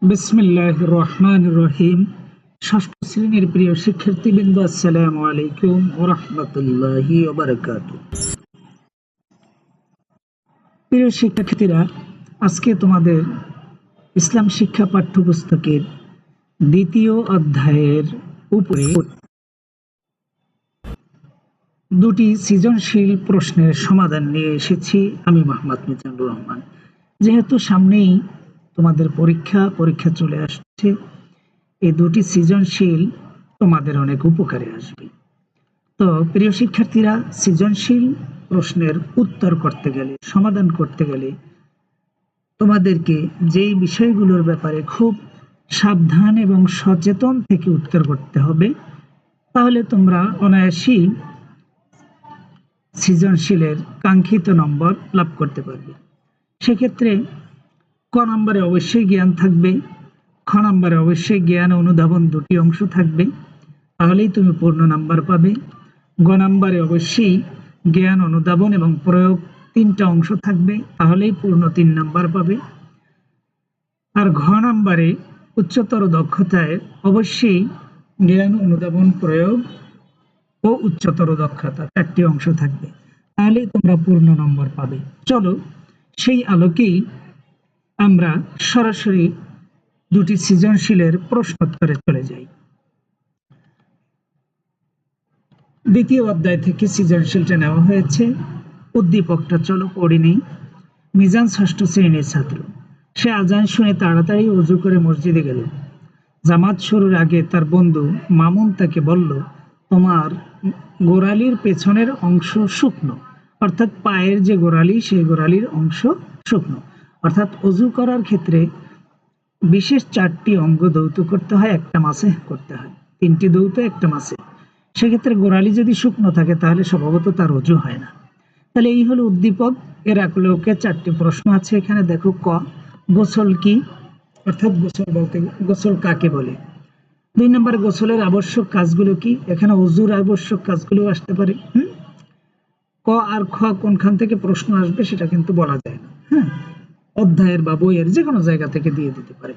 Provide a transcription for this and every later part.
বিসমিল্লাহির রহমানির রহিম। ষষ্ঠ শ্রেণীর প্রিয় শিক্ষার্থীবৃন্দ, আসসালামু আলাইকুম ওয়া রাহমাতুল্লাহি ওয়া বারাকাতুহু। প্রিয় শিক্ষার্থীরা, আজকে তোমাদের ইসলাম শিক্ষা পাঠ্যপুস্তকের দ্বিতীয় অধ্যায়ের উপরে দুটি সৃজনশীল প্রশ্নের সমাধান নিয়ে এসেছি আমি মোহাম্মদ মিজানুর রহমান। যেহেতু সামনেই তোমাদের পরীক্ষা চলে আসছে, এই দুটি সৃজনশীল তোমাদের অনেক উপকারে আসবে। তো প্রিয় শিক্ষার্থীরা, সৃজনশীল প্রশ্নের উত্তর করতে গেলে, সমাধান করতে গেলে তোমাদেরকে যেই বিষয়গুলোর ব্যাপারে খুব সাবধান এবং সচেতন থেকে উত্তর করতে হবে, তাহলে তোমরা অনায়াসেই সৃজনশীলের কাঙ্ক্ষিত নম্বর লাভ করতে পারবে। সেক্ষেত্রে ক নম্বরে অবশ্যই জ্ঞান থাকবে, খ নম্বরে অবশ্যই জ্ঞান অনুধাবন দুটি অংশ থাকবে, তাহলেই তুমি পূর্ণ নাম্বার পাবে। গ নম্বরে অবশ্যই জ্ঞান অনুধাবন এবং প্রয়োগ তিনটা অংশ থাকবে, তাহলেই পূর্ণ 3 নাম্বার পাবে। আর ঘ নম্বরে উচ্চতর দক্ষতায় অবশ্যই জ্ঞান অনুধাবন প্রয়োগ ও উচ্চতর দক্ষতা 4টি অংশ থাকবে, তাহলেই তোমরা পূর্ণ নম্বর পাবে। চলো সেই আলোকেই আমরা সরাসরি দুটি সৃজনশীলের প্রশ্নোত্তরে চলে যাই। দ্বিতীয় অধ্যায় থেকে সৃজনশীলটা নেওয়া হয়েছে। উদ্দীপকটা চলো পড়ে নেই। মিজান ষষ্ঠ শ্রেণীর ছাত্র। সে আজান শুনে তাড়াতাড়ি ওযু করে মসজিদে গেল। জামাত শুরুর আগে তার বন্ধু মামুন তাকে বলল, তোমার গোড়ালির পেছনের অংশ শুকনো, অর্থাৎ পায়ের যে গোড়ালি সেই গোড়ালির অংশ শুকনো। অর্থাৎ ওযু করার ক্ষেত্রে বিশেষ 4টি অঙ্গ ধৌত করতে হয়, একটা মাসে করতে হয়। 3টি ধৌত, একটা মাসে। সেক্ষেত্রে গোড়ালি যদি শুকনো থাকে তাহলে স্বভাবত তার ওযু হয় না। তাহলে এই হলো উদ্দীপক। এর আকলকে 4টি প্রশ্ন আছে এখানে। দেখো, ক, গোসল কি, অর্থাৎ গোসল বলতে গোসল কাকে বলে। 2 নম্বরে গোসলের আবশ্যক কাজগুলো কি, এখানে ওযুর আবশ্যক কাজগুলো আসতে পারে। ক আর খ কোনখান থেকে প্রশ্ন আসবে সেটা কিন্তু বলা যায় না। অধ্যায়ের বা বইয়ের যে কোনো জায়গা থেকে দিয়ে দিতে পারে।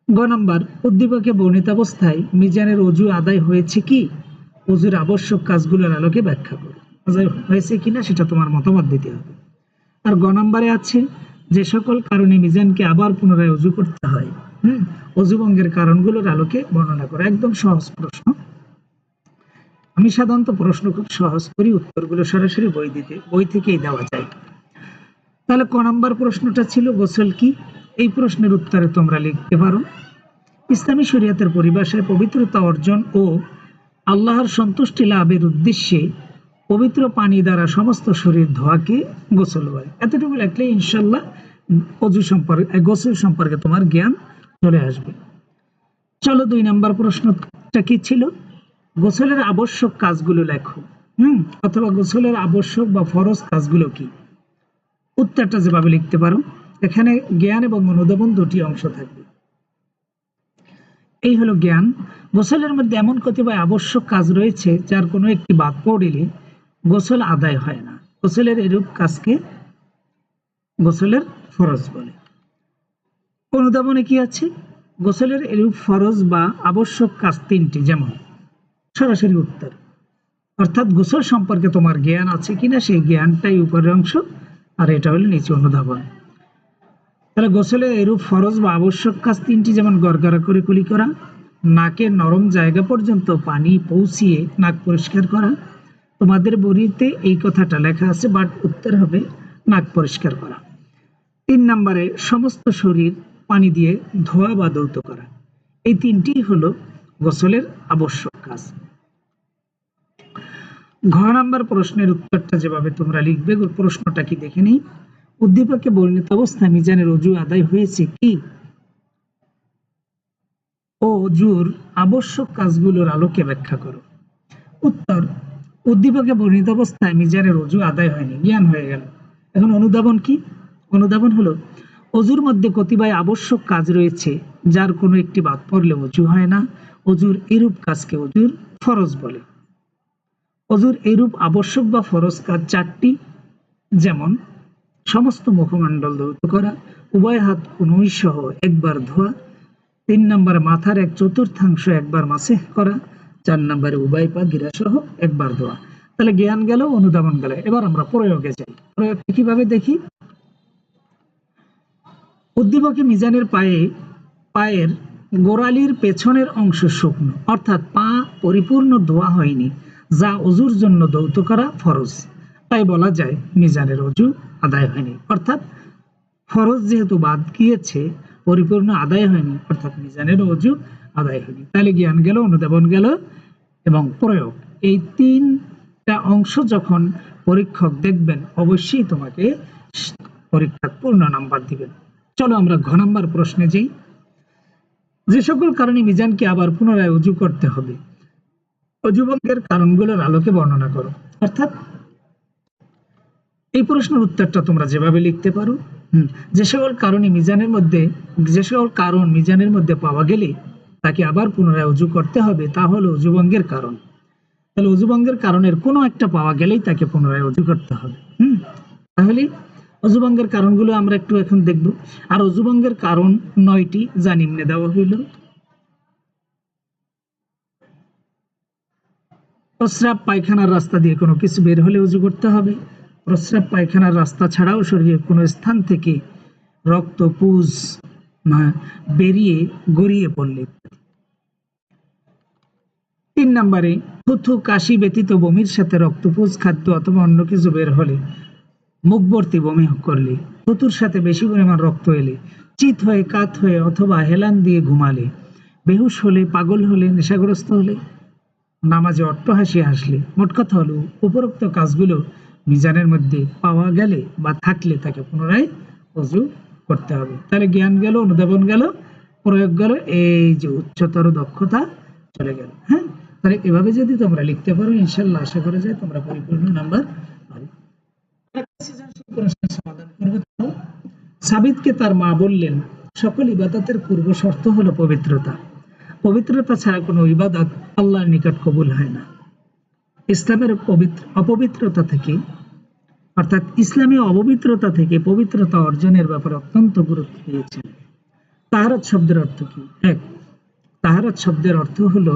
গ নম্বর, উদ্দীপকে বর্ণিত অবস্থায় মিজানের ওযু আদায় হয়েছে কি, ওযুর আবশ্যক কাজগুলোর আলোকে ব্যাখ্যা করো। আদায় হয়েছে কিনা সেটা তোমার মতামত দিতে হবে। আর গ নম্বরে আছে যে সকল কারণে মিজানকে আবার পুনরায় ওযু করতে হয়, ওযু ভঙ্গের কারণগুলোর আলোকে বর্ণনা করো। একদম সহজ প্রশ্ন। আমি সাধারণত প্রশ্ন খুব সহজ করি, উত্তরগুলো সরাসরি বই থেকেই দেওয়া যায়। তাহলে ক নম্বর প্রশ্নটা ছিল গোসল কি। এই প্রশ্নের উত্তরে তোমরা লিখতে পারো, ইসলামী শরীয়তের পরিভাষায় পবিত্রতা অর্জন ও আল্লাহর সন্তুষ্টি লাভের উদ্দেশ্যে পবিত্র পানি দ্বারা সমস্ত শরীর ধোয়াকে গোসল বলে। এতটুকু লিখলে ইনশাল্লাহ গোসল সম্পর্কে তোমার জ্ঞান চলে আসবে। চলো 2 নম্বর প্রশ্নটা কি ছিল, গোসলের আবশ্যক কাজগুলো লেখো। অথবা গোসলের আবশ্যক বা ফরজ কাজগুলো কি। উত্তরটা যেভাবে লিখতে পারো, এখানে জ্ঞান এবং অনুধাবন দুটি অংশ থাকবে। এই হলো জ্ঞান। গোসলের মধ্যে এমন কতিপয় আবশ্যক কাজ রয়েছে যার কোনো একটি বাদ পড়লে গোসল আদায় হয় না। গোসলের এরূপ কাজকে গোসলের ফরজ বলে। অনুধাবনে কি আছে, গোসলের এরূপ ফরজ বা আবশ্যক কাজ 3টি, যেমন সরাসরি উত্তর, অর্থাৎ গোসল সম্পর্কে তোমার জ্ঞান আছে কিনা সেই জ্ঞানটাই উপরের অংশ, আর এটা হলো নিচে অনুধাবন। তাহলে গোসলের এরূপ ফরজ বা আবশ্যক কাজ 3টি, যেমন গড়গড়া করে কুলি করা, নাকের নরম জায়গা পর্যন্ত পানি পৌঁছিয়ে নাক পরিষ্কার করা। তোমাদের বইতে এই কথাটা লেখা আছে, বাট উত্তর হবে নাক পরিষ্কার করা। 3 নম্বরে সমস্ত শরীর পানি দিয়ে ধোয়া বা ধৌত করা। এই 3টি হলো গোসলের আবশ্যক কাজ। ঘ নম্বর প্রশ্নের উত্তরটা যেভাবে তোমরা লিখবে, প্রশ্নটা কি দেখে নিই। উদ্দীপকে বর্ণিত অবস্থায় মিজানের ওযু আদায় হয়েছে কি ও ওযুর আবশ্যক কাজগুলোর আলোকে ব্যাখ্যা করো। উত্তর, উদ্দীপকে বর্ণিত অবস্থায় মিজানের ওযু আদায় হয়নি, জ্ঞান হয়ে গেল। এখন অনুধাবন কি। অনুধাবন হলো ওযুর মধ্যে কতিপয় আবশ্যক কাজ রয়েছে যার কোনো একটি বাদ পড়লে ওযু হয় না। ওযুর এরূপ কাজকে ওযুর ফরজ বলে। ওযুর এরূপ আবশ্যক বা ফরজ কাজ 4টি, যেমন সমস্ত মুখমণ্ডল ধৌত করা, উভয় হাত কনুই সহ একবার ধোয়া, 3 নম্বরে মাথার 1/4 একবার মাসে করা, 4 নম্বরে উভয় পা গিরা সহ একবার ধোয়া। তাহলে জ্ঞান গেল, অনুধাবন গেল। এবার আমরা প্রয়োগে যাই। প্রয়োগ কিভাবে দেখি? উদ্দীপকে মিজানের পায়ের গোড়ালির পেছনের অংশ শুকনো, অর্থাৎ পা পরিপূর্ণ ধোয়া হয়নি, যা অজুর জন্য ধৌত করা ফরজ। তাই বলা যায় মিজানের অজু আদায় হয়নি, অর্থাৎ ফরজ যেহেতু বাদ গিয়েছে, পরিপূর্ণ আদায় হয়নি, অর্থাৎ মিজানের অজু আদায় হয়নি। তাহলে জ্ঞান গেল, অনুধাবন গেল এবং প্রয়োগ, এই 3টা অংশ যখন পরীক্ষক দেখবেন অবশ্যই তোমাকে পরীক্ষার পূর্ণ নাম্বার দিবেন। চলো আমরা ঘ নাম্বার প্রশ্নে যাই। যে সকল কারণে মিজানকে আবার পুনরায় অজু করতে হবে, অজুভঙ্গের কারণগুলোর আলোকে বর্ণনা করো। অর্থাৎ এই প্রশ্নের উত্তরটা তোমরা যেভাবে লিখতে পারো, যে সকল কারণ মিজানের মধ্যে পাওয়া গেলে তাকে আবার পুনরায় অজু করতে হবে, তা হলো অজুভঙ্গের কারণ। তাহলে অজুভঙ্গের কারণের কোনো একটা পাওয়া গেলেই তাকে পুনরায় অজু করতে হবে। তাহলে অজুভঙ্গের কারণগুলো আমরা একটু এখন দেখব। আর অজুভঙ্গের কারণ 9টি, যা নিম্নে দেওয়া হইল। প্রস্রাব পায়খানার রাস্তা দিয়ে কোনো কিছু বের হলে অজু করতে হবে। প্রস্রাব পায়খানার রাস্তা ছাড়াও শরীরের কোনো স্থান থেকে রক্ত পুজ বেরিয়ে গড়িয়ে পড়লে। 3 নম্বরে থুথু কাশি ব্যতীত বমির সাথে রক্তপুজ, খাদ্য অথবা অন্য কিছু বের হলে, মুখভর্তি বমি করলে, থুতুর সাথে বেশি পরিমাণ রক্ত এলে, চিত হয়ে কাত হয়ে অথবা হেলান দিয়ে ঘুমালে, বেহুশ হলে, পাগল হলে, নেশাগ্রস্ত হলে, নামাজে অট্টহাসি হাসলে। মোট কথা হলো উপরোক্ত কাজগুলো মিজানের মধ্যে পাওয়া গেলে বা থাকলে তাকে পুনরায় অজু করতে হবে। তাহলে জ্ঞান গেল, অনুধাবন গেল, প্রয়োগ গেল, এই যে উচ্চতর দক্ষতা চলে গেল। হ্যাঁ, তাহলে এভাবে যদি তোমরা লিখতে পারো, ইনশাল্লাহ আশা করা যায় তোমরা পরিপূর্ণ নাম্বার পাবে। সমাধান করবে। সাবিতকে তার মা বললেন, সকল ইবাদতের পূর্ব শর্ত হলো পবিত্রতা। পবিত্রতা ছাড়া কোনো ইবাদত আল্লাহর নিকট কবুল হয় না। ইসলামের অপবিত্রতা থেকে, অর্থাৎ ইসলামী অপবিত্রতা থেকে পবিত্রতা অর্জনের ব্যাপারে অত্যন্ত গুরুত্ব দিয়েছেন। তাহারাত শব্দের অর্থ কি? এক, তাহারাত শব্দের অর্থ হলো,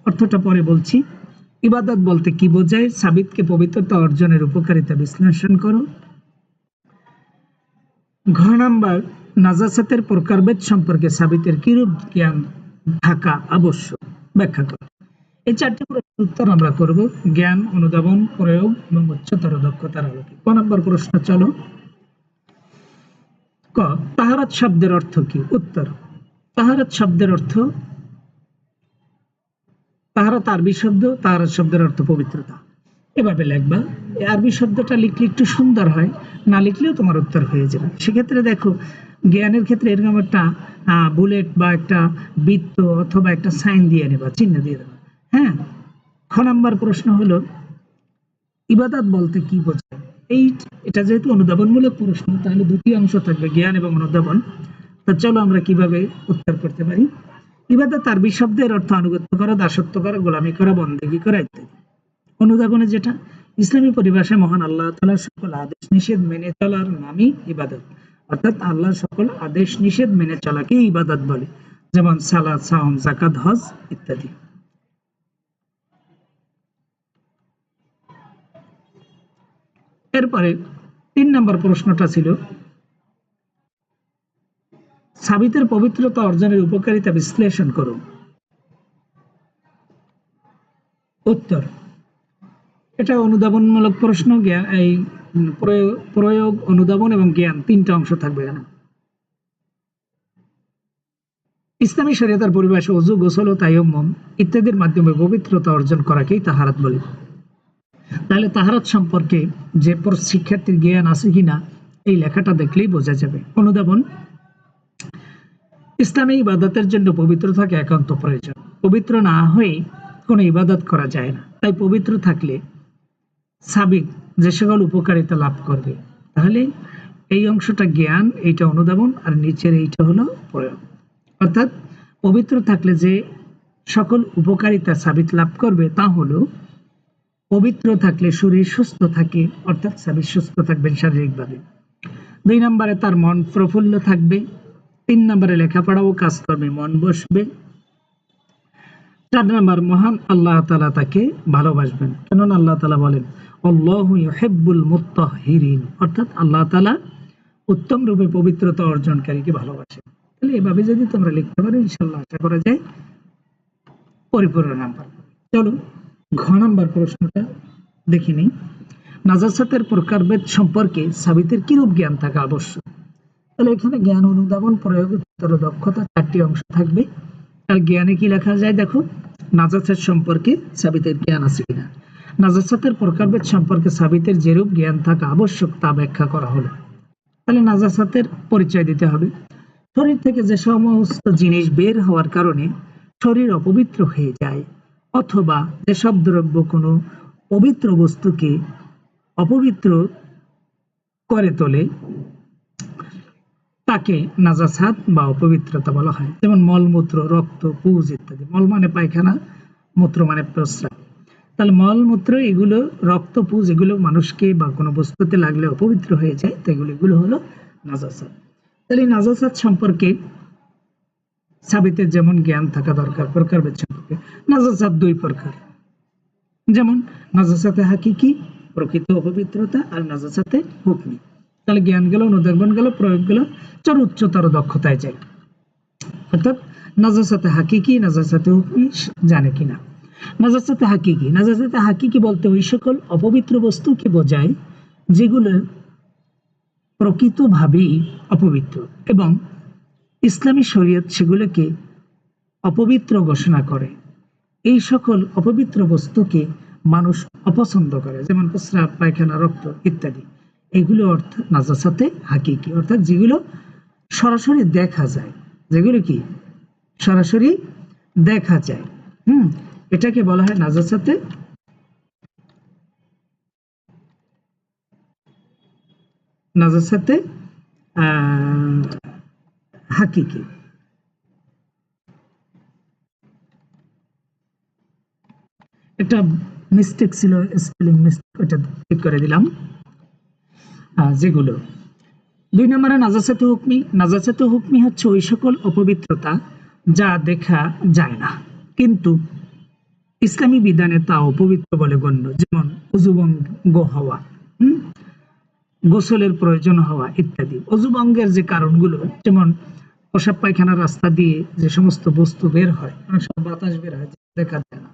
অর্থটা পরে বলছি। ইবাদত বলতে কি বোঝায়? সাবিতকে পবিত্রতা অর্জনের উপকারিতা বিশ্লেষণ করো। ঘ নাম্বার, নাজাসাতের প্রকারভেদ সম্পর্কে সাবিতের কিরূপ জ্ঞান থাকা আবশ্যক, ব্যাখ্যা করো। এই 4টি প্রশ্নের উত্তর আমরা করব জ্ঞান, অনুধাবন, প্রয়োগ এবং উচ্চতর দক্ষতার আলোকে। ক নম্বর প্রশ্ন, চলো। ক, তাহারাত শব্দের অর্থ কি? উত্তর, তাহারাত শব্দের অর্থ, তাহারাত আরবি শব্দ, তাহারাত শব্দের অর্থ পবিত্রতা। এভাবে লিখবা। এই আরবি শব্দটা লিখলে একটু সুন্দর হয়, না লিখলেও তোমার উত্তর হয়ে যাবে। সেক্ষেত্রে দেখো, জ্ঞানের ক্ষেত্রে এরকম একটা বুলেট বা একটা বৃত্ত অথবা একটা সাইন দিয়ে নেবা, চিহ্ন দিয়ে দেবা। হ্যাঁ। খ নাম্বার প্রশ্ন হলো, ইবাদত বলতে কি বোঝায়? এটা যেহেতু অনুধাবনমূলক প্রশ্ন, তাহলে 2টি অংশ থাকবে, জ্ঞান এবং অনুধাবন। তো চলো আমরা কিভাবে উত্তর করতে পারি। ইবাদত আরবি শব্দের অর্থ আনুগত্য করা, দাসত্ব করা, গোলামি করা, বন্দেগী করা ইত্যাদি। অনুধাবনে যেটা, ইসলামী পরিভাষায় মহান আল্লাহ তাআলার সকল আদেশ নিষেধ মেনে চলার নামই ইবাদত। অর্থাৎ আল্লাহর সকল আদেশ নিষেধ মেনে চলাকে ইবাদত বলে, যেমন সালাত, সাওম, যাকাত, হজ ইত্যাদি। এরপরে 3 নম্বর প্রশ্নটা ছিল, সাবিতের পবিত্রতা অর্জনের উপকারিতা বিশ্লেষণ করো। উত্তর, এটা অনুধাবনমূলক প্রশ্ন। জ্ঞান, এই প্রয়োগ, অনুধাবন এবং জ্ঞান 3টা অংশ থাকবে এখানে। ইসলামী শরীয়তের পরিভাষায় ওযু, গোসল ও তায়াম্মুম ইত্যাদির মাধ্যমে পবিত্রতা অর্জন করাকেই তাহারাত বলে। তাহলে তাহারাত সম্পর্কে যে শিক্ষার্থীর জ্ঞান আছে কিনা এই লেখাটা দেখলেই বোঝা যাবে। অনুধাবন, ইসলামী ইবাদতের জন্য পবিত্রতাকে একান্ত প্রয়োজন। পবিত্র না হয়ে কোনো ইবাদত করা যায় না। তাই পবিত্র থাকলে সাবিক যে সকল উপকারিতা লাভ করবে। তাহলে এই অংশটা জ্ঞান, এইটা অনুধাবন, আর নিচের এইটা হলো প্রয়োগ। অর্থাৎ পবিত্র থাকলে যে সকল উপকারিতা সাবিত লাভ করবে তা হলো, পবিত্র থাকলে শরীর সুস্থ থাকে, অর্থাৎ সাবিত সুস্থ থাকবেন শারীরিকভাবে। 2 নম্বরে তার মন প্রফুল্ল থাকবে। 3 নম্বরে লেখাপড়া ও কাজকর্মে মন বসবে। 4 নম্বর মহান আল্লাহ তাআলা তাকে ভালোবাসবেন, কেননা আল্লাহ তাআলা বলেন আল্লাহু ইউহিব্বুল মুত্তাহহিরিন, অর্থাৎ আল্লাহ তাআলা উত্তম রূপে পবিত্রতা অর্জনকারীকে ভালোবাসেন। তাহলে এভাবে যদি তোমরা লিখতে পারো ইনশাআল্লাহ আশা করা যায় পরিপূর্ণ নাম্বার। চলো ঘ নাম্বার প্রশ্নটা দেখে নিই। নাজাসাতের প্রকারভেদ সম্পর্কে সাবিতের কিরূপ জ্ঞান থাকা আবশ্যক। তাহলে এখানে জ্ঞান, অনুধাবন, প্রয়োগ, উত্তর, দক্ষতা 4টি অংশ থাকবে। আর জ্ঞানে কি লেখা যায় দেখো, নাজাসাত সম্পর্কে সাবিতের জ্ঞান আছে কিনা। নাজাসাতের প্রকারভেদ সম্পর্কে সাবিতের যেরূপ জ্ঞান থাকা আবশ্যক তা ব্যাখ্যা করা হলো। তাহলে নাজাসাতের পরিচয় দিতে হবে। শরীর থেকে যে সমস্ত জিনিস বের হওয়ার কারণে শরীর অপবিত্র হয়ে যায়, অথবা যেসব দ্রব্য কোনো পবিত্র বস্তুকে অপবিত্র করে তোলে, তাকে নাজাসাত বা অপবিত্রতা বলা হয়। যেমন মলমূত্র, রক্ত, পুজ ইত্যাদি। মল মানে পায়খানা, মূত্র মানে প্রস্রাব। তাহলে মলমূত্র এগুলো, রক্ত, পুজ এগুলো মানুষকে বা কোনো বস্তুতে লাগলে অপবিত্র হয়ে যায়, তো এগুলো হলো নাজাসাত। তাহলে নাজাসাত সম্পর্কে সাবিতের যেমন জ্ঞান থাকা দরকার প্রকারভেদ সম্পর্কে। নাজাসাত 2 প্রকার, যেমন নাজাসাতে হাকিকি প্রকৃত অপবিত্রতা, আর নাজাসাতে হুকমি। তাহলে জ্ঞান গেল, অনুধাবন গেল, প্রয়োগ গেল, উচ্চতর দক্ষতায় যায়। অর্থাৎ নাজাসাতে হাকিকি, নাজাসাতে হুকমি জানে কিনা। নাজাসাতে হাকিকি, নাজাসাতে হাকিকি বলতে ওই সকল অপবিত্র বস্তুকে বোঝায় যেগুলো প্রকৃতভাবেই অপবিত্র এবং ইসলামী শরীয়ত সেগুলোকে অপবিত্র ঘোষণা করে। এই সকল অপবিত্র বস্তুকে মানুষ অপছন্দ করে, যেমন প্রস্রাব, পায়খানা, রক্ত ইত্যাদি। এগুলো অর্থাৎ নাজাসাতে হাকিকি, অর্থাৎ যেগুলো সরাসরি দেখা যায়, যেগুলো কি সরাসরি দেখা যায়, এটাকে বলা হয় নাজাসাতে হাকিকি। একটা মিস্টেক ছিল, স্পেলিং মিস্টেক, ওটা ঠিক করে দিলাম। যেগুলো 2 নম্বরে নাজাসাতে হুকমি। নাজাসাতে হুকমি হচ্ছে ওই সকল অপবিত্রতা যা দেখা যায় না কিন্তু ইসলামী বিধানে তা অপবিত্র বলে গণ্য, যেমন অজুভঙ্গ হওয়া, গোসলের প্রয়োজন হওয়া ইত্যাদি। অজুভঙ্গের যে কারণগুলো, যেমন প্রসাব পায়খানার রাস্তা দিয়ে যে সমস্ত বস্তু বের হয়, অনেক সময় বাতাস বের হয়, দেখা যায় না,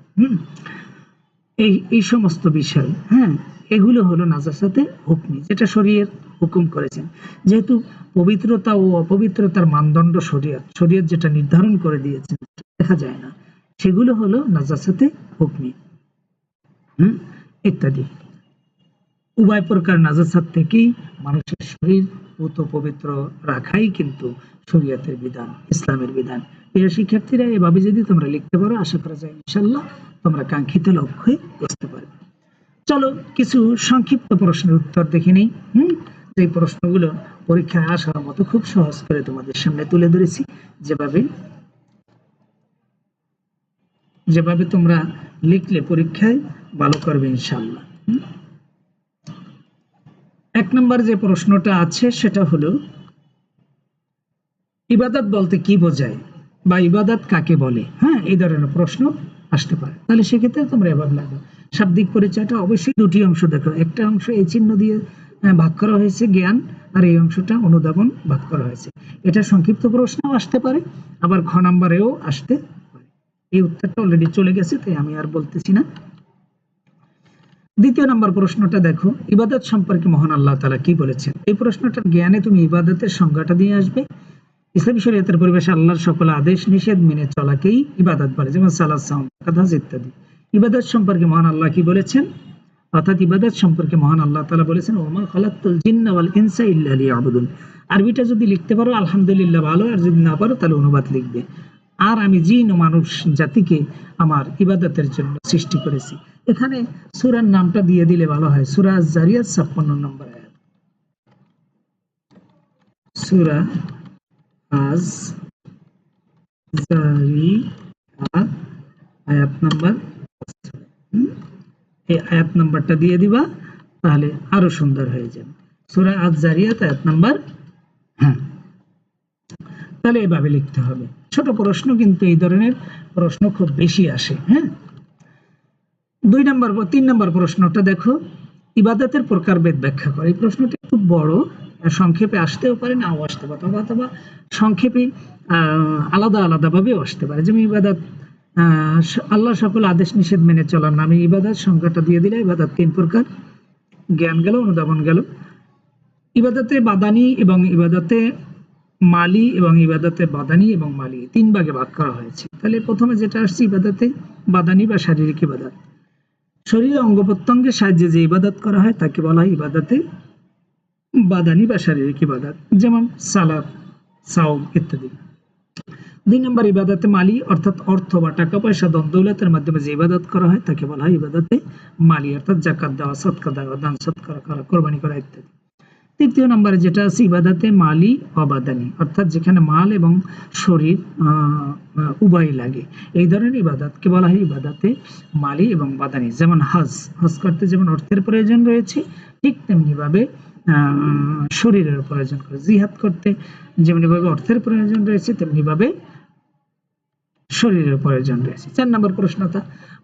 এই সমস্ত বিষয়, এগুলো হলো নাজাসাতে হুকমি, যেটা শরীয়ত হুকুম করেছেন। যেহেতু পবিত্রতা ও অপবিত্রতার মানদণ্ড শরীয়ত যেটা নির্ধারণ করে দিয়েছেন, দেখা যায় না, সেগুলো হলো নাজাসাতে হুকমি ইত্যাদি। উভয় প্রকার নাজাসাত থেকেই মানুষের শরীর পুত পবিত্র রাখাই কিন্তু শরীয়তের বিধান, ইসলামের বিধান। প্রিয় শিক্ষার্থীরা, এভাবে যদি তোমরা লিখতে পারো আশা করা যায় ইনশাআল্লাহ তোমরা কাঙ্ক্ষিত লক্ষ্যে পৌঁছতে পারবে। চলো কিছু সংক্ষিপ্ত প্রশ্নের উত্তর দেখে নিই। যে প্রশ্নগুলো পরীক্ষায় আসার মতো খুব সহজ করে তোমাদের সামনে তুলে ধরেছি, যেভাবে তোমরা লিখলে পরীক্ষায় ভালো করবে ইনশাআল্লাহ। 1 নম্বর যে প্রশ্নটা আছে সেটা হলো ইবাদত বলতে কি বোঝায় বা ইবাদত কাকে বলে। এই ধরনের প্রশ্ন আসতে পারে। তাহলে সেক্ষেত্রে তোমরা এভাবে লাগবে। শাব্দিক পরিচয়টা অবশ্যই 2টি অংশ দেখো, একটা অংশ এই চিহ্ন দিয়ে ভাগ করা হয়েছে জ্ঞান, আর এই অংশটা অনুধাবন ভাগ করা হয়েছে। এটা সংক্ষিপ্ত প্রশ্নও আসতে পারে, আবার খ নম্বরেও আসতে পারে। এই উত্তরটা অলরেডি চলে গেছে, তাই আমি আর বলতেছি না। 2য় নম্বর প্রশ্নটা দেখো, ইবাদত সম্পর্কে মহান আল্লাহ তাআলা কি বলেছেন। এই প্রশ্নটার জ্ঞানে তুমি ইবাদতের সংজ্ঞাটা দিয়ে আসবে। ইসলামী শরীয়তের পরিবেশে আল্লাহর সকল আদেশ নিষেধ মেনে চলাকেই ইবাদত বলে, যেমন সালাত, সাওম, যাকাত, হজ ইত্যাদি। ইবাদত সম্পর্কে মহান আল্লাহ কি বলেছেন, অর্থাৎ ইবাদত সম্পর্কে মহান আল্লাহ তাআলা বলেছেন ওমা খালাকতুল জিন্না ওয়াল ইনসা ইল্লা লিয়াবুদুন। আরবিটা যদি লিখতে পারো আলহামদুলিল্লাহ ভালো, আর যদি না পারো তাহলে অনুবাদ লিখবে। আর আমি জিন ও মানুষ জাতিকে আমার ইবাদতের জন্য সৃষ্টি করেছি। এখানে সূরার নামটা দিয়ে দিলে ভালো হয়, সূরা আয-যারিয়াত 56 নম্বর আয়াত। সূরা আয-যারিয়াত আয়াত নাম্বার, এই আয়াত নাম্বারটা দিয়ে দিবা, তাহলে আরো সুন্দর হয়ে যাবে। সূরা আয-যারিয়াত আয়াত নাম্বার। তাহলে এভাবে লিখতে হবে। ছোট প্রশ্ন, কিন্তু এই ধরনের প্রশ্ন খুব বেশি আসে। হ্যাঁ, 3 নম্বর প্রশ্নটা দেখো, ইবাদতের প্রকারভেদ ব্যাখ্যা করে। এই প্রশ্নটা খুব বড়, সংক্ষেপে আসতেও পারে, নাও আসতে পারে, অথবা সংক্ষেপে আলাদা আলাদা ভাবেও আসতে পারে। যেমন ইবাদত, আল্লাহ সকল আদেশ নিষেধ মেনে চলার নামে ইবাদত, সংখ্যাটা দিয়ে দিলে ইবাদত 3 প্রকার, জ্ঞান গেল, অনুধাবন গেল। ইবাদতে বাদানি এবং ইবাদতে মালি এবং ইবাদতে বাদানি এবং মালি 3 ভাগে ভাগ করা হয়েছে। তাহলে প্রথমে যেটা আসছে ইবাদতে বাদানি বা শারীরিক ইবাদত, শরীরে অঙ্গ প্রত্যঙ্গের সাহায্যে যে ইবাদত করা হয় তাকে বলা হয় ইবাদতে বাদানি বা শারীরিক ইবাদত, যেমন সালাত, সাওম ইত্যাদি। 2 নম্বর ইবাদতে মালি, অর্থাৎ অর্থ বা টাকা পয়সা, ধন দৌলতের মাধ্যমে যে ইবাদত করা হয় তাকে বলা হয় ইবাদতে মালি, অর্থাৎ যাকাত দেওয়া, সদকা দেওয়া, দান সৎকার করা, কোরবানি করা ইত্যাদি। 3 নম্বরে যেটা আছে ইবাদতে মালি অবাদানি, অর্থাৎ যেখানে মাল এবং শরীর উভয় লাগে, এই ধরনের ইবাদতকে বলা হয় ইবাদতে মালি এবং বাদানি। যেমন হজ করতে যেমন অর্থের প্রয়োজন রয়েছে, ঠিক তেমনি ভাবে শরীরের প্রয়োজন করে। জিহাদ করতে যেমনি ভাবে অর্থের প্রয়োজন রয়েছে, তেমনি ভাবে শরীরের প্রয়োজন রয়েছে। 4 নম্বর প্রশ্নটা,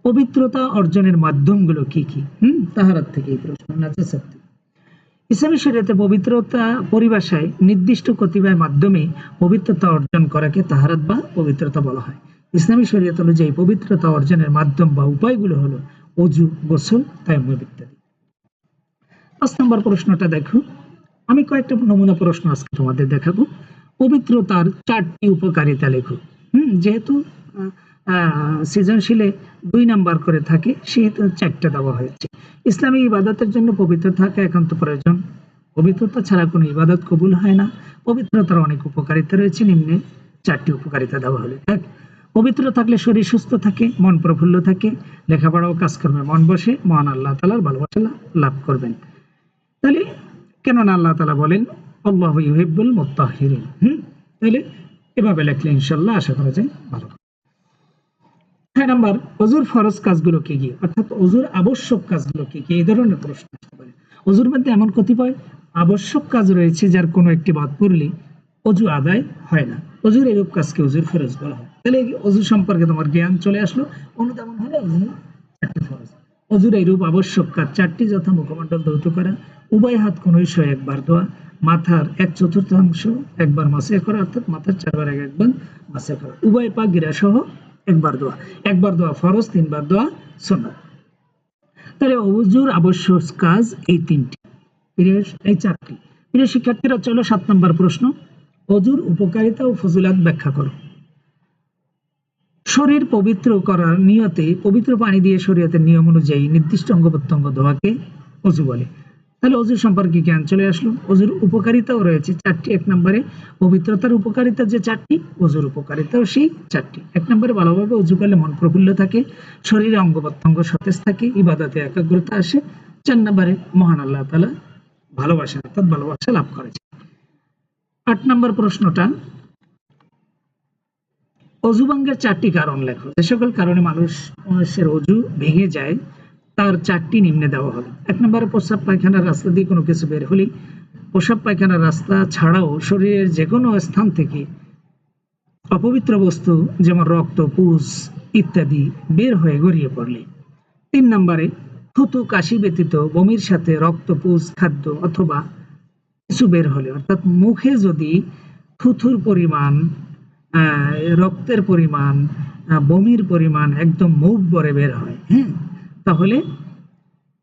পবিত্রতা অর্জনের মাধ্যমগুলো কি কি? তাহারাত থেকে এই প্রশ্ন, নাজাসাত থেকে। ইসলামী শরীয়তে পবিত্রতা পরিভাষায় নির্দিষ্ট কতিপয় মাধ্যমে পবিত্রতা অর্জন করাকে তাহারাত বা পবিত্রতা বলা হয়। ইসলামী শরীয়ত অনুযায়ী পবিত্রতা অর্জনের মাধ্যম বা উপায়গুলো হলো ওযু, গোসল, তায়াম্মুম ইত্যাদি। 5 নম্বর প্রশ্নটা দেখো, আমি কয়েকটা নমুনা প্রশ্ন আজকে তোমাদের দেখাবো। পবিত্রতার 4টি উপকারিতা লেখো। যেহেতু সৃজনশীলে 2 নাম্বার করে থাকে, সেহেতু 4টা দেওয়া হয়েছে। ইসলামী ইবাদতের জন্য পবিত্র থাকা একান্ত প্রয়োজন। পবিত্রতা ছাড়া কোনো ইবাদত কবুল হয় না। পবিত্রতার অনেক উপকারিতা রয়েছে, নিম্নে 4টি উপকারিতা দেওয়া হলো। 1, পবিত্র থাকলে শরীর সুস্থ থাকে, মন প্রফুল্ল থাকে, লেখাপড়া ও কাজকর্মে মন বসে, মহান আল্লাহ তাআলার ভালোবাসা লাভ করবেন। তাহলে কেননা আল্লাহ তাআলা বলেন আল্লাহু ইউহিব্বুল মুত্তাহহিরিন। তাহলে এভাবে লিখলে ইনশাআল্লাহ আশা করা যায় ভালো। 6 নাম্বার, ওযুর ফরজ কাজগুলো কি কি, অর্থাৎ ওযুর আবশ্যক কাজগুলো কি কি, এই ধরনের প্রশ্ন আসতে পারে। ওযুর মধ্যে এমন কতিপয় আবশ্যক কাজ রয়েছে যার কোনো একটি বাদ পড়লে ওযু আদায় হয় না। ওযুর এরূপ কাজকে ওযুর ফরজ বলা হয়। তাহলে ওযু সম্পর্কে তোমার জ্ঞান চলে আসলো, অনুধাবন হলো ওযুর 4টি ফরজ। ওযুর এরূপ আবশ্যক কাজ 4টি, যথা মুখমণ্ডল ধৌত করা, উভয় হাত কনুই একবার ধোয়া, মাথার 1/4 একবার মাসে করা, অর্থাৎ মাথার 4 বার একবার মাসে করা, উভয় পা গিরা সহ একবার দোয়া ফরজ, 3 বার দোয়া সুন্নাত। তাহলে ওযুর আবশ্যক কাজ এই 3টি, এই 4টি। প্রিয় শিক্ষার্থীরা, চলো 7 নম্বর প্রশ্ন, ওযুর উপকারিতা ও ফজিলত ব্যাখ্যা করো। শরীর পবিত্র করার নিয়তে পবিত্র পানি দিয়ে শরীয়তের নিয়ম অনুযায়ী নির্দিষ্ট অঙ্গ প্রত্যঙ্গ ধোয়াকে ওযু বলে। তাহলে ওযু সম্পর্কে জ্ঞান চলে আসলো। ওযুর উপকারিতাও রয়েছে 4টি। 1 নম্বরে পবিত্রতার উপকারিতা যে 4টি, ওযুর উপকারিতাও সেই 4টি। 1 নম্বরে ভালোভাবে ওযু করলে মন প্রফুল্ল থাকে, শরীরে অঙ্গ প্রত্যঙ্গ সতেজ থাকে, ইবাদতে একাগ্রতা আসে। 4 নম্বরে মহান আল্লাহ তাআলা ভালোবাসা, অর্থাৎ ভালোবাসা লাভ করেছে। 8 নম্বর প্রশ্নটা, ওযু ভঙ্গের 4টি কারণ লেখো। যে সকল কারণে মানুষের ওযু ভেঙে যায় তার 4টি নিম্নে দেওয়া হলো। 1 নম্বরে প্রস্রাব পায়খানার রাস্তা দিয়ে কোনো কিছু বের হলে, প্রস্রাব পায়খানার রাস্তা ছাড়াও শরীরের যে কোনো স্থান থেকে অপবিত্র বস্তু যেমন রক্ত, পুজ ইত্যাদি বের হয়ে গড়িয়ে পড়লে। 3 নম্বরে থুতু, কাশি ব্যতীত বমির সাথে রক্ত, পুজ, খাদ্য অথবা কিছু বের হলে, অর্থাৎ মুখে যদি থুথুর পরিমাণ, রক্তের পরিমাণ, বমির পরিমাণ একদম মুখ ভরে বের হয়, তাহলে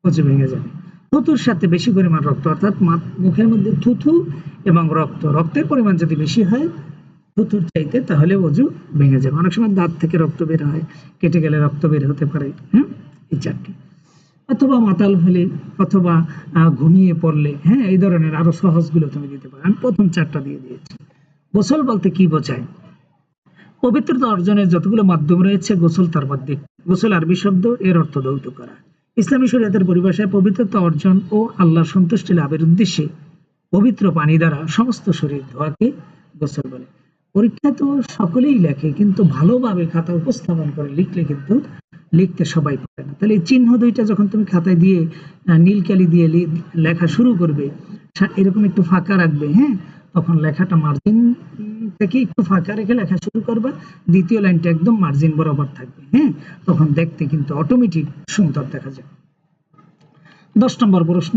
ওযু ভেঙে যাবে। থুতুর সাথে বেশি পরিমাণ রক্ত, অর্থাৎ মুখের মধ্যে থুথু এবং রক্তের পরিমাণ যদি বেশি হয় থুতুর চাইতে, তাহলে ওযু ভেঙে যাবে। অনেক সময় দাঁত থেকে রক্ত বের হয়, কেটে গেলে রক্ত বের হতে পারে। এই 4টি। অথবা মাতাল হলে, অথবা ঘুমিয়ে পড়লে, এই ধরনের আরো সহজগুলো তুমি দিতে পারো। আমি প্রথম 4টা দিয়ে দিয়েছি। গোসল বলতে কি বোঝায়? পবিত্রতা অর্জনের যতগুলো মাধ্যম রয়েছে, গোসল তার মধ্যে। গোসল আরবি শব্দ, এর অর্থ ধৌত করা। ইসলামী শরীয়তের পরিভাষায় পবিত্রতা অর্জন ও আল্লাহর সন্তুষ্টি লাভের উদ্দেশ্যে পবিত্র পানি দ্বারা সমস্ত শরীর ধোয়াকে গোসল বলে। পরীক্ষা তো সকলেই লেখে, কিন্তু ভালোভাবে খাতা উপস্থাপন করে লিখলে কিন্তু লিখতে সবাই পারে না। তাহলে এই চিহ্ন 2টা যখন তুমি খাতায় দিয়ে নীল কালি দিয়ে লেখা শুরু করবে, এরকম একটু ফাঁকা রাখবে, তখন লেখাটা মার্জিন থেকে একটু ফাঁকা রেখে লেখা শুরু করবা, দ্বিতীয় লাইনটা একদম মার্জিন বরাবর থাকবে। হ্যাঁ, তখন দেখতে কিন্তু অটোমেটিক সুন্দর দেখা যায়। 10 নম্বর প্রশ্ন,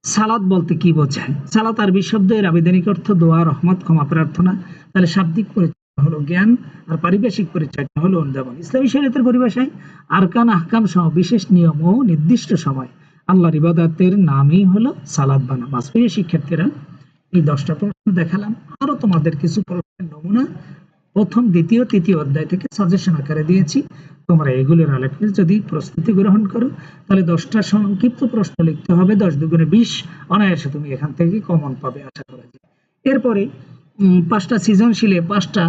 সালাত বলতে কি বোঝায়? সালাত আরবি শব্দ, এর আবিধানিক অর্থ দোয়া, রহমত, ক্ষমা প্রার্থনা। তাহলে শাব্দিক পরিচয় হলো জ্ঞান, আর পারিভাষিক পরিচয়টা হলো অনুধাবন। ইসলামী শরীয়তের পরিভাষায় আরকান, আহকাম সহ বিশেষ নিয়ম ও নির্দিষ্ট সময় আল্লাহর ইবাদতের নামই হলো সালাত বা নামাজ। প্রিয় শিক্ষার্থীরা, এই 10টা প্রশ্ন দেখালাম। আরো তোমাদের কিছু প্রশ্নের নমুনা প্রথম, দ্বিতীয়, তৃতীয় অধ্যায় থেকে সাজেশন আকারে দিয়েছি। তোমরা এগুলোর আলোকে যদি প্রস্তুতি গ্রহণ করো, তাহলে 10টা সংক্ষিপ্ত প্রশ্ন লিখতে হবে, 10 দুগুণে 20, অনায়াসে তুমি এখান থেকে কমন পাবে আশা করা যায়। এরপরে 5টা সৃজনশীলে 5টা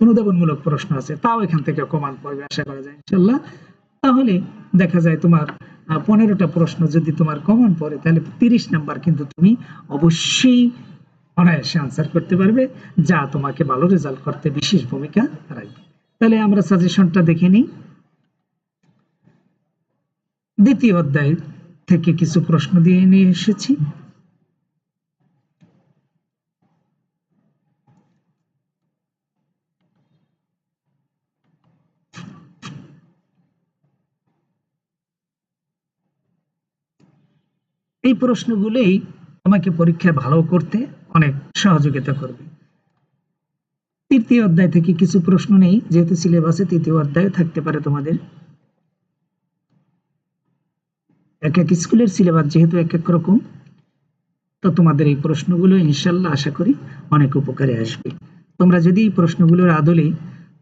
অনুধাবনমূলক প্রশ্ন আছে, তাও এখান থেকে কমন পাবে আশা করা যায় ইনশাল্লাহ। তাহলে দেখা যায় তোমার 15টা প্রশ্ন যদি তোমার কমন পড়ে, তাহলে 30 নাম্বার কিন্তু তুমি অবশ্যই অনায়াসে আনসার করতে পারবে, যা তোমাকে ভালো রেজাল্ট করতে বিশেষ ভূমিকা রাখবে। তাহলে আমরা সাজেশনটা দেখে নিই। দ্বিতীয় অধ্যায় থেকে কিছু প্রশ্ন দিয়ে নিয়ে এসেছি। এই প্রশ্নগুলোই তোমাকে পরীক্ষায় ভালো করতে অনেক সহযোগিতা করবে। তৃতীয় অধ্যায় থেকে কিছু প্রশ্ন নেই, যেহেতু সিলেবাসে তৃতীয় অধ্যায় থাকতে পারে তোমাদের। এক এক স্কুলের সিলেবাস যেহেতু এক এক রকম, তো তোমাদের এই প্রশ্নগুলো ইনশাল্লাহ আশা করি অনেক উপকারে আসবে। তোমরা যদি এই প্রশ্নগুলোর আদলে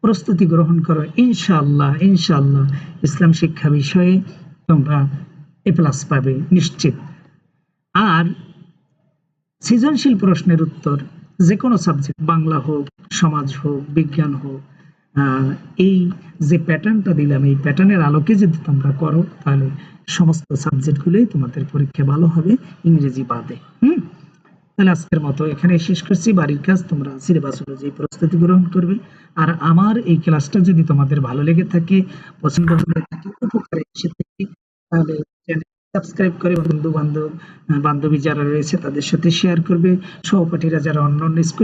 প্রস্তুতি গ্রহণ করো, ইনশাআল্লাহ ইনশাআল্লাহ ইসলাম শিক্ষা বিষয়ে তোমরা A+ পাবে নিশ্চিত। আর সৃজনশীল প্রশ্নের উত্তর যে কোনো সাবজেক্ট, বাংলা হোক, সমাজ হোক, বিজ্ঞান হোক, এই যে প্যাটার্নটা দিলাম, এই প্যাটার্নের আলোকে যদি তোমরা করো, তাহলে সমস্ত সাবজেক্টগুলোই তোমাদের পরীক্ষা ভালো হবে, ইংরেজি বাদে। তাহলে আজকের মতো এখানে শেষ করছি। বাড়ির কাজ তোমরা সিলেবাস অনুযায়ী প্রস্তুতি গ্রহণ করবে। আর আমার এই ক্লাসটা যদি তোমাদের ভালো লেগে থাকে, পছন্দ হয়ে থাকে, উপকারে এসে থাকে, তাহলে চ্যানেল সাবস্ক্রাইব করে বন্ধু বান্ধবী যারা রয়েছে তাদের সাথে শেয়ার করবে। সহপাঠীরা যারা অন্য স্কুল